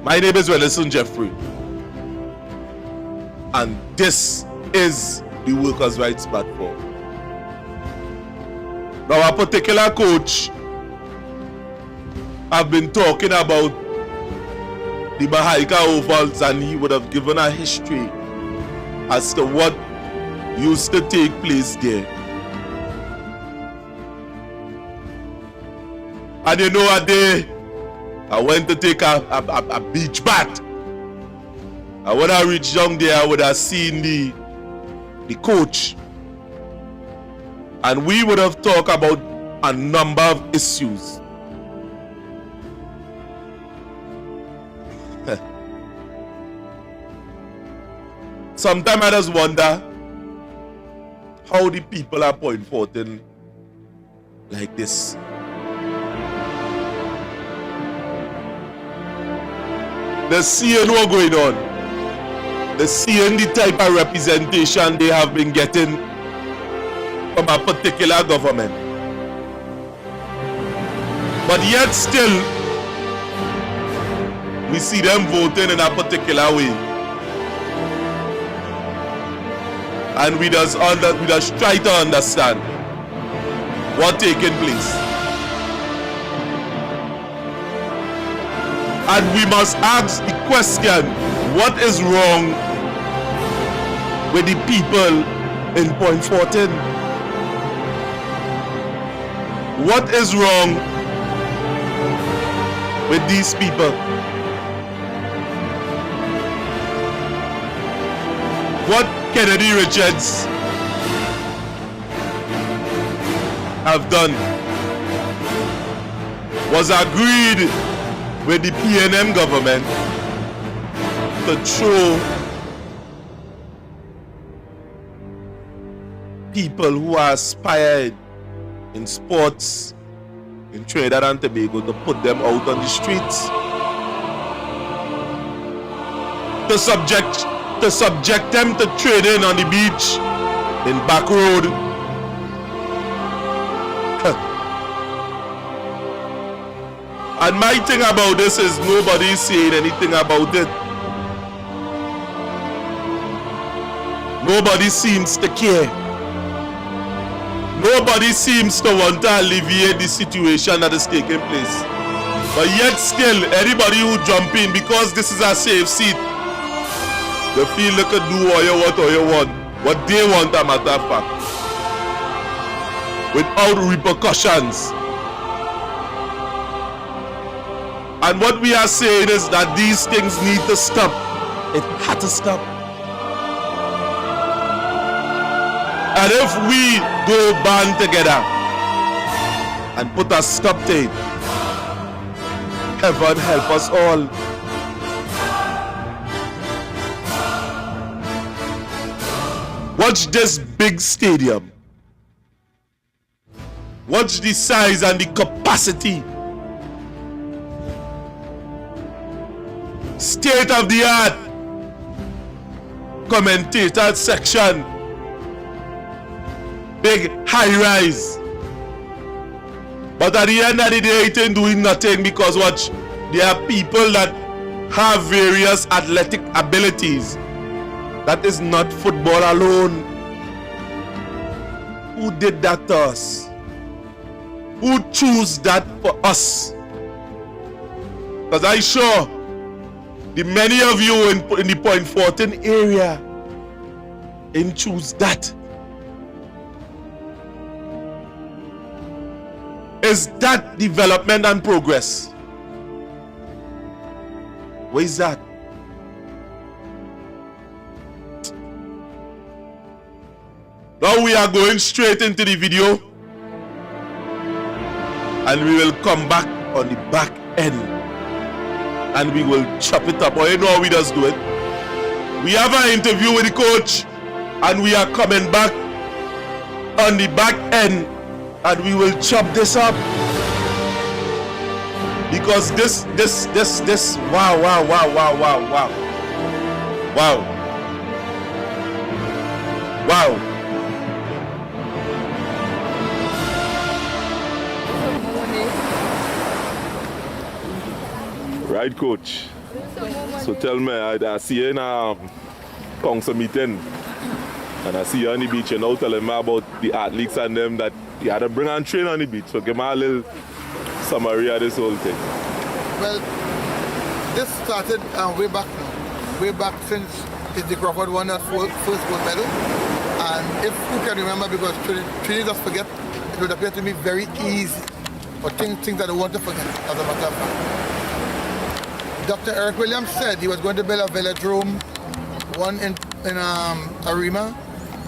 My name is Wellison Jeffrey, and this is the Workers' Rights Platform. Now, a particular coach have been talking about the Mahaika Ovals, and he would have given a history as to what used to take place there. And you know, a day I went to take a beach bath. And when I reached down there, I would have seen the coach. And we would have talked about a number of issues. Sometimes I just wonder how the people are Point Fortin like this. They're seeing what's going on. They're seeing the type of representation they have been getting from a particular government. But yet still, we see them voting in a particular way. And we just try to understand what's taking place. And we must ask the question, what is wrong with the people in Point Fortin? What is wrong with these people? What Kennedy Richards have done was agreed with the PNM government to throw people who are aspired in sports in Trinidad and Tobago, to put them out on the streets, to subject them to trading on the beach, in back road. And my thing about this is nobody is saying anything about it. Nobody seems to care. Nobody seems to want to alleviate the situation that is taking place. But yet still, anybody who jump in, because this is a safe seat, they feel they can do what you want. What they want, a matter of fact. Without repercussions. And what we are saying is that these things need to stop. It had to stop. And if we go band together and put a stop to it, heaven help us all. Watch this big stadium. Watch the size and the capacity. State of the art commentator section. Big high rise. But at the end of the day, it ain't doing nothing, because watch, there are people that have various athletic abilities. That is not football alone. Who did that to us? Who chose that for us? Because I'm sure the many of you in the Point Fortin area didn't choose that. Is that development and progress? Where is that? Now we are going straight into the video, and we will come back on the back end and we will chop it up. Or you know how we just do it. We have an interview with the coach, and we are coming back on the back end and we will chop this up. Because this, wow. Right, coach. So So tell me, I see you in a council meeting, and I see you on the beach, telling me about the athletes and them that you had to bring and train on the beach. So give me a little summary of this whole thing. Well, this started way back since the Crawford won that first gold medal. And if you can remember, because Trinity just forget, it would appear to me very easy, or things that I want to forget, as a matter of fact. Dr. Eric Williams said he was going to build a velodrome, one in Arima,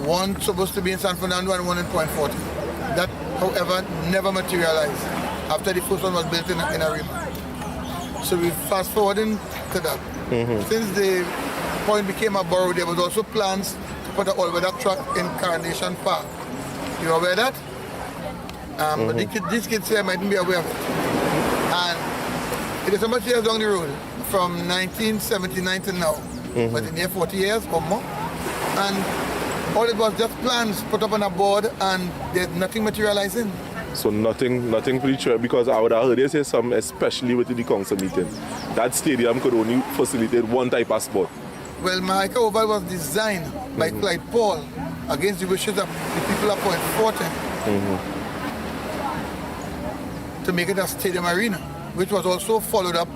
one supposed to be in San Fernando, and one in Point Fortin. That, however, never materialized after the first one was built in Arima. So we fast forwarding to that. Since the Point became a borough, there was also plans to put an all-weather track in Coronation Park. You aware of that? But these kids here mightn't be aware of it. And it is so much years down the road, from 1979 to now, but in here 40 years or more. And all it was just plans put up on a board, and there's nothing materializing. So nothing for the church, because I would have heard you say something, especially with the council meeting. That stadium could only facilitate one type of sport. Well, Mahika Oval was designed by Clyde Paul against the wishes of the people of Point Fortin to make it a stadium arena, which was also followed up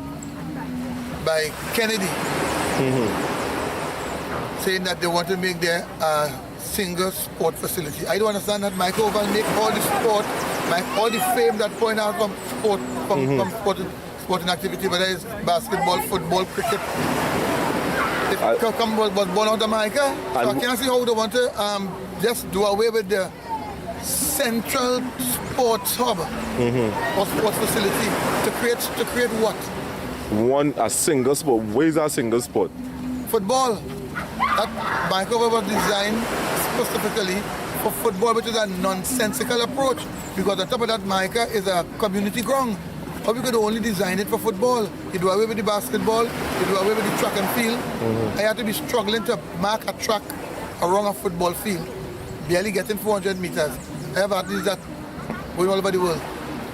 by Kennedy, saying that they want to make their single sport facility. I don't understand that Mahika Oval make all the sport, all the fame that point out from sport, from sporting activity, whether it's basketball, football, cricket. It was born out of Mahika. So I can't see how they want to just do away with the central sports hub or sports facility to create what? A single sport. Where is a single sport? Football. That Mahika was designed specifically for football, which is a nonsensical approach, because on top of that, Mahika is a community ground. Or we could only design it for football. You do away with the basketball, you do away with the track and field. I had to be struggling to mark a track around a football field, barely getting 400 meters. I have athletes that going all over the world,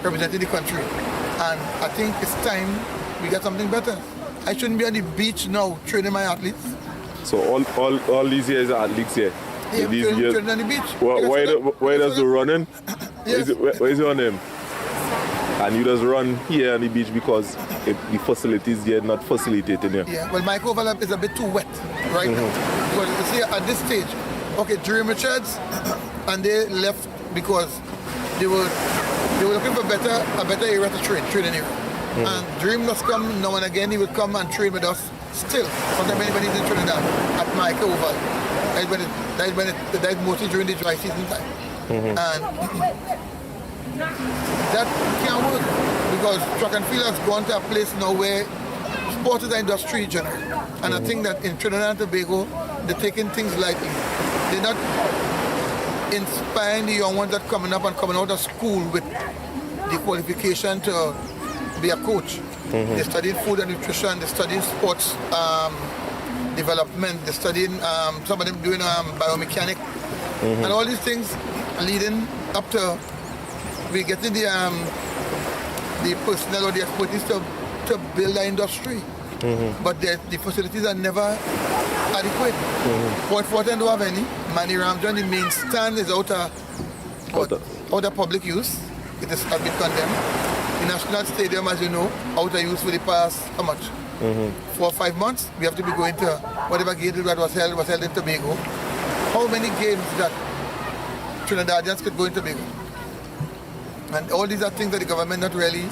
representing the country. And I think it's time we get something better. I shouldn't be on the beach now training my athletes. So all these years are athletes here? Yeah, training on the beach. Where does the running? Yes. Where is your name? And you just run here on the beach because the facilities here not facilitating here. Yeah, well, my overlap is a bit too wet right now. Because you see, at this stage, okay, Dream Richards, and they left because they were looking for a better area to train area. And Dream must come now and again. He would come and train with us still. Sometimes when he's in Trinidad at Micah Oval. That is mostly during the dry season time. And that can't work because track and field has gone to a place now where sport is an industry in general. And I think that in Trinidad and Tobago, they're taking things lightly. They're not inspiring the young ones that are coming up and coming out of school with the qualification to be a coach. They're studying food and nutrition, they're studying sports development, they're studying, some of them doing biomechanic, and all these things leading up to we getting the personnel or the expertise to build an industry. But the facilities are never adequate. Point Fortin don't have any. Manny Ramjan, the main stand is out of public use. It has been condemned. The National Stadium, as you know, out of use for the past, how much? 4 or 5 months. We have to be going to whatever game that was held in Tobago. How many games that Trinidadians could go in Tobago? And all these are things that the government not really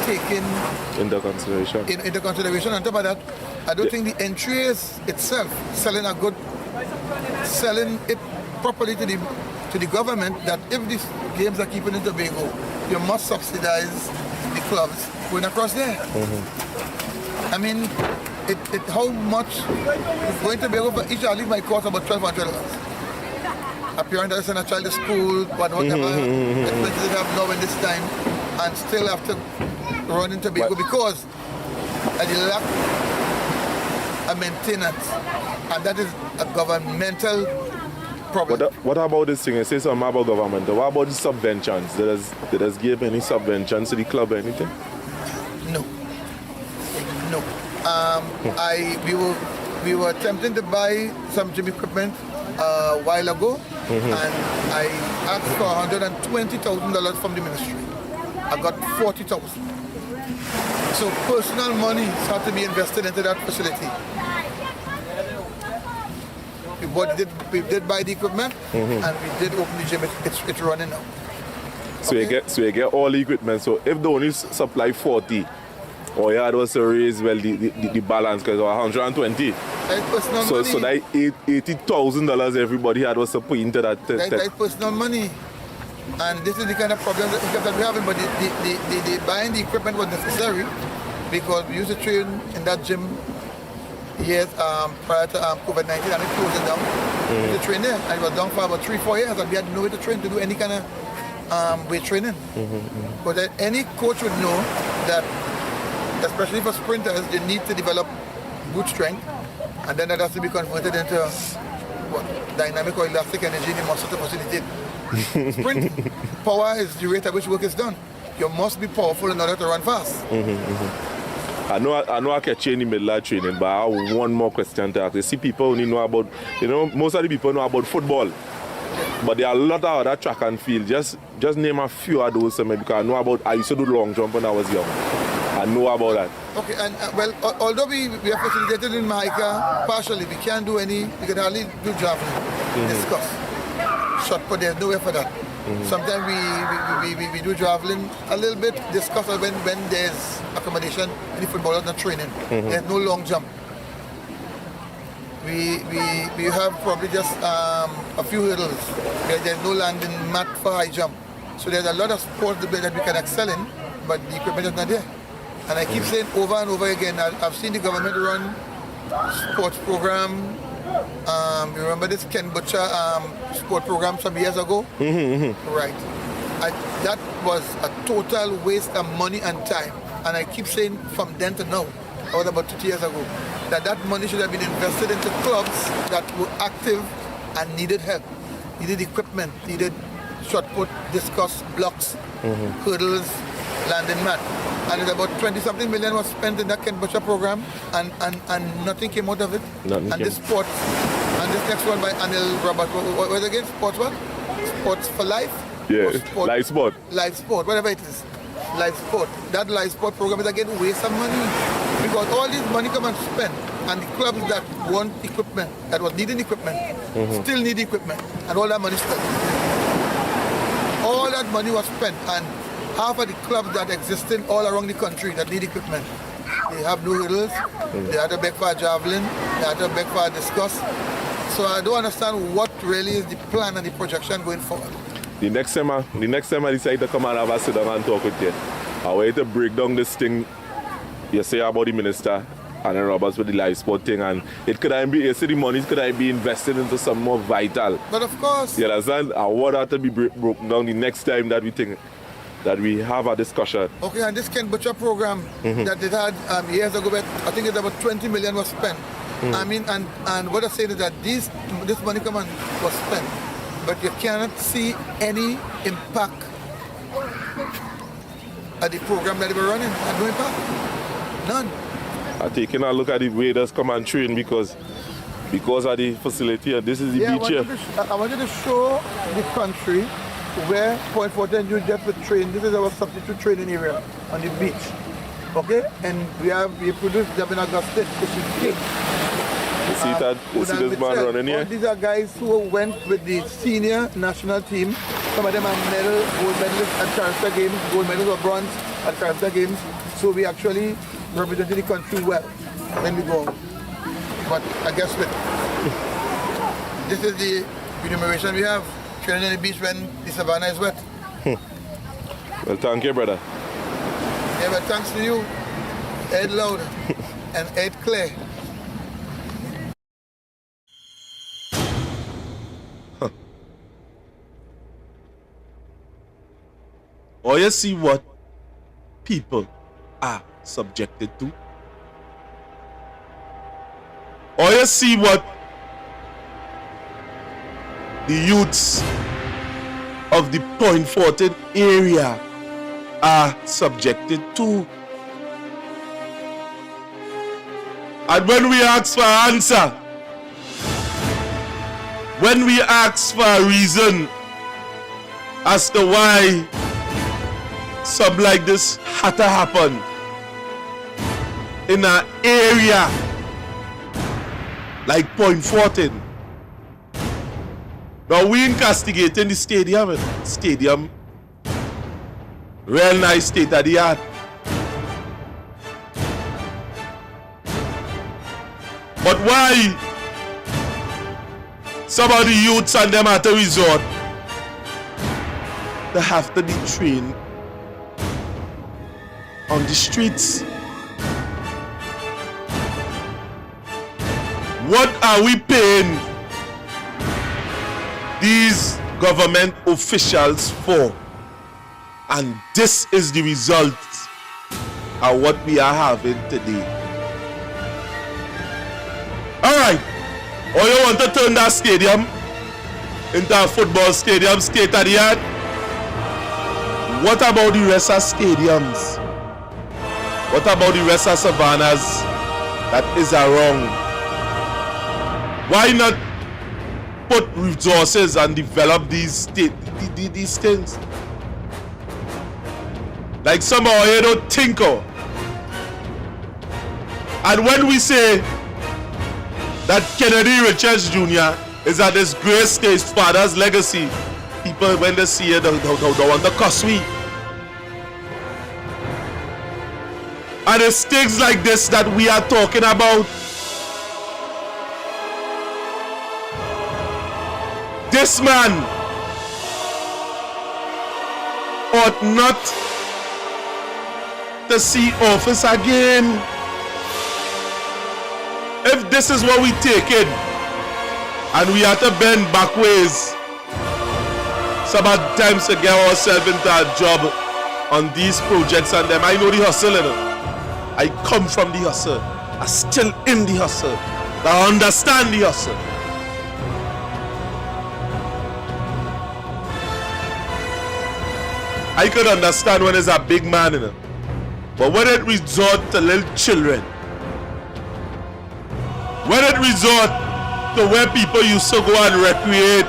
taking into consideration. Into consideration. On top of that, I don't think the entries itself selling it properly to the government, that if these games are keeping in Tobago, you must subsidize the clubs going across there. I mean, how much going to Tobago for each athlete might cost about $1,200. A parent that send a child to school, whatever expenses they have now in this time, and still have to run into Tobago because of the lack of maintenance, and that is a governmental problem. What about this thing? You say something about government. What about the subventions? Did us give any subventions to the club or anything? No. we were attempting to buy some gym equipment a while ago, and I asked for $120,000 from the ministry. I got 40,000. So personal money had to be invested into that facility. We did buy the equipment, and we did open the gym. It's running now. So Okay. you get all the equipment. So if they only supply 40, or you had also raise the balance because 120. That's personal So money. so that $80,000 everybody had was put into that. That's personal money. And this is the kind of problem that we're having. But the buying the equipment was necessary because we used to train in that gym years prior to COVID-19, and it closed it down. We used to train there, and it was down for about 3-4 years, and we had nowhere to train to do any kind of weight training. But any coach would know that, especially for sprinters, they need to develop good strength, and then that has to be converted into dynamic or elastic energy in the muscle to facilitate sprint. Power is the rate at which work is done. You must be powerful in order to run fast. I know I can change in the middle of training, but I have one more question to ask. You see, people only know about, most of the people know about football, but there are a lot of other track and field. Just name a few of those, because I know about, I used to do long jump when I was young. I know about that. Okay, and although we are facilitated in Mahika partially, we can't do we can hardly do javelin, discuss, shot put, there's nowhere for that. Sometimes we do javelin a little bit, discuss when there's accommodation and the footballers not training. There's no long jump. We have probably just a few hurdles. There's no landing mat for high jump. So there's a lot of sports that we can excel in, but the equipment is not there. And I keep saying over and over again, I've seen the government run sports program. You remember this Ken Butcher sport program some years ago? Right. That was a total waste of money and time. And I keep saying from then to now, that was about 2 years ago, that money should have been invested into clubs that were active and needed help, needed equipment, needed shot put, discus, blocks, hurdles, landing mat. And it's about 20-something million was spent in that Ken Butcher program, and nothing came out of it. This sport, and this next one by Anil Robert, what was it again? Sports what? Sports for Life? Yeah, live sport. Live sport, whatever it is. Live sport. That live sport program is again waste of money. Because all this money come and spend, and the clubs that want equipment, that was needing equipment, still need equipment, and all that money spent. All that money was spent, and half of the clubs that existed all around the country that need equipment, they have no hurdles, they have to beg for a javelin, they have to beg for a discus. So I don't understand what really is the plan and the projection going forward. The next time I decide to come and have a sit down and talk with you, I want you to break down this thing you say about the minister and then Roberts with the live sport thing, and it could have been, you see the money could have been invested into some more vital. But of course. You understand? I want that to be broken down the next time that we think, that we have a discussion. Okay, and this Ken Butcher program that they had years ago, I think it's about 20 million was spent. I mean, and what I say is that this money was spent, but you cannot see any impact at the program that they were running. No impact, none. I'm taking a look at the way that's come and train because of the facility, and this is the beach here. I wanted to show the country where Point Fortin you just would train. This is our substitute training area on the beach. Okay? And we produce them in Augusta, which is big. You see this man running here? These are guys who went with the senior national team. Some of them are gold medalists at Character Games, gold medals or bronze at Character Games. So we actually represented the country well when we go. But I guess this is the remuneration we have. Training on the beach when the savannah is wet. Well, thank you, brother. Yeah, but thanks to you, Ed Loud and Ed Clay. Or you see what people are subjected to. Or you see what the youths of the Point Fortin area are subjected to. And when we ask for an answer, when we ask for a reason as to why something like this had to happen in an area like Point Fortin. Now we investigating the stadium. Stadium, real nice state of the art. But why some of the youths and them at the resort, they have to be trained on the streets? What are we paying these government officials for? And this is the result of what we are having today. Alright, or you want to turn that stadium into a football stadium, state of the art? What about the rest of stadiums? What about the rest of savannas that is around? Why not put resources and develop these things? Like somehow you don't think of. And when we say that Kennedy Richards Jr. is a disgrace to his father's legacy, people, when they see it, they want to cuss me. And it's things like this that we are talking about. This man ought not to see office again. If this is what we take in, and we have to bend back ways sometimes to get ourselves into a job on these projects and them. I know the hustle, you know. I come from the hustle. I'm still in the hustle. I understand the hustle. I could understand when there's a big man in it. But when it resort to little children, when it resort to where people used to go and recreate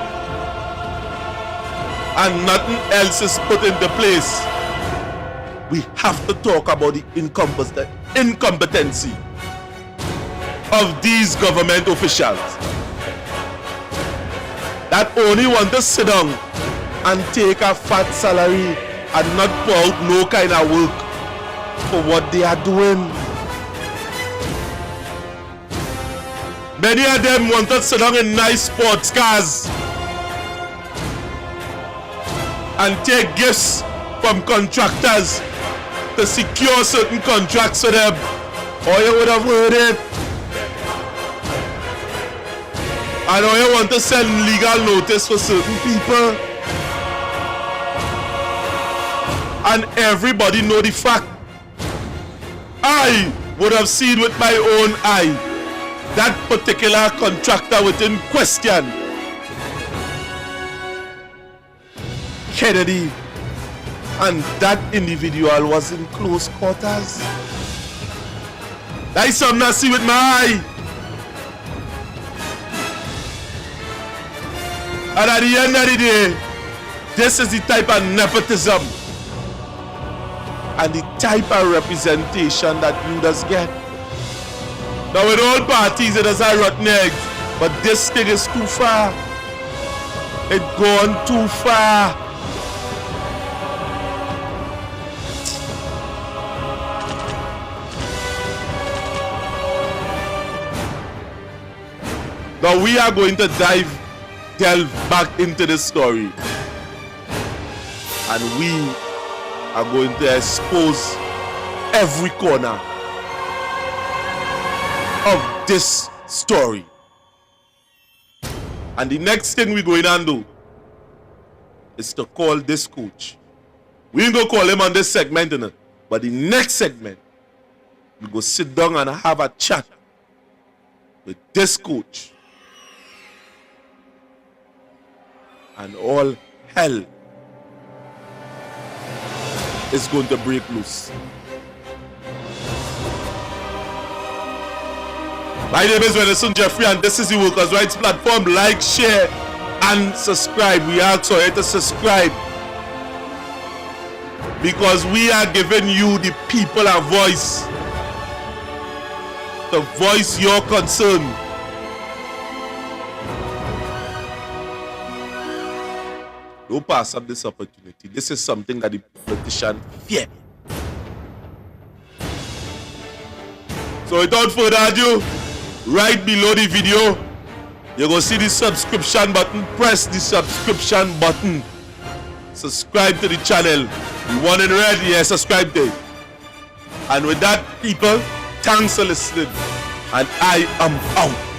and nothing else is put into place, we have to talk about the incompetency of these government officials that only want to sit down and take a fat salary and not put out no kind of work for what they are doing. Many of them want to sit down in nice sports cars and take gifts from contractors to secure certain contracts for them. Or you would have heard it. And or you want to send legal notice for certain people. And everybody know the fact. I would have seen with my own eye that particular contractor within question, Kennedy, and that individual was in close quarters. That's something I see with my eye. And at the end of the day, this is the type of nepotism and the type of representation that you just get. Now with all parties it is a rotten egg, but this thing is too far. It's gone too far. Now we are going to delve back into this story, and we are going to expose every corner of this story. And the next thing we're going to do is to call this coach. We ain't going to call him on this segment, you know, but the next segment, we go sit down and have a chat with this coach. And all hell is going to break loose. My name is Wenderson Jeffrey, and this is the Workers' Rights Platform. Like, share, and subscribe. We ask for you to subscribe because we are giving you, the people, a voice to voice your concern. Don't pass up this opportunity. This is something that the politician fear. So without further ado, right below the video, you're going to see the subscription button. Press the subscription button. Subscribe to the channel. The one in red, yes, subscribe to it. And with that, people, thanks for listening. And I am out.